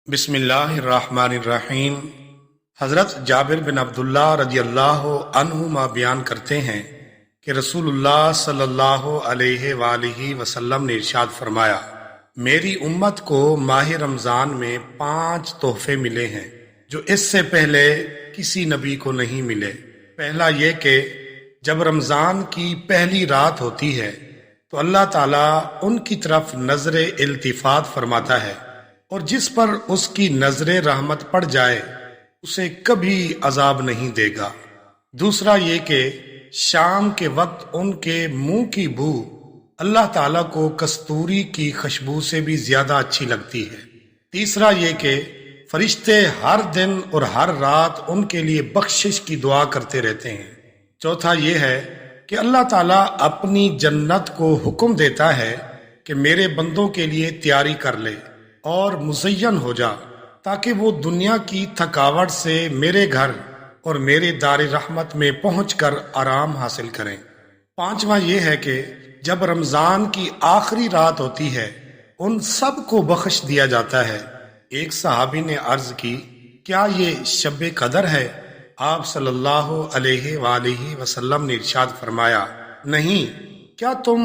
بسم اللہ الرحمن الرحیم۔ حضرت جابر بن عبداللہ رضی اللہ عنہما بیان کرتے ہیں کہ رسول اللہ صلی اللہ علیہ وآلہ وسلم نے ارشاد فرمایا، میری امت کو ماہ رمضان میں 5 تحفے ملے ہیں جو اس سے پہلے کسی نبی کو نہیں ملے۔ پہلا یہ کہ جب رمضان کی پہلی رات ہوتی ہے تو اللہ تعالیٰ ان کی طرف نظر التفات فرماتا ہے، اور جس پر اس کی نظر رحمت پڑ جائے اسے کبھی عذاب نہیں دے گا۔ دوسرا یہ کہ شام کے وقت ان کے منہ کی بو اللہ تعالیٰ کو کستوری کی خوشبو سے بھی زیادہ اچھی لگتی ہے۔ تیسرا یہ کہ فرشتے ہر دن اور ہر رات ان کے لیے بخشش کی دعا کرتے رہتے ہیں۔ چوتھا یہ ہے کہ اللہ تعالیٰ اپنی جنت کو حکم دیتا ہے کہ میرے بندوں کے لیے تیاری کر لے اور مزین ہو جا، تاکہ وہ دنیا کی تھکاوٹ سے میرے گھر اور میرے دار رحمت میں پہنچ کر آرام حاصل کریں۔ پانچواں یہ ہے کہ جب رمضان کی آخری رات ہوتی ہے ان سب کو بخش دیا جاتا ہے۔ ایک صحابی نے عرض کی، کیا یہ شب قدر ہے؟ آپ صلی اللہ علیہ وآلہ وسلم نے ارشاد فرمایا، نہیں، کیا تم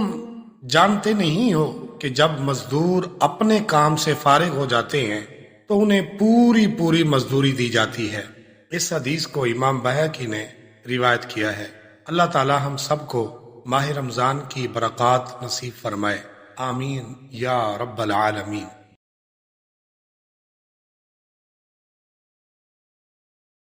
جانتے نہیں ہو کہ جب مزدور اپنے کام سے فارغ ہو جاتے ہیں تو انہیں پوری مزدوری دی جاتی ہے۔ اس حدیث کو امام بہقی نے روایت کیا ہے۔ اللہ تعالی ہم سب کو ماہ رمضان کی برکات نصیب فرمائے، آمین یا رب العالمین۔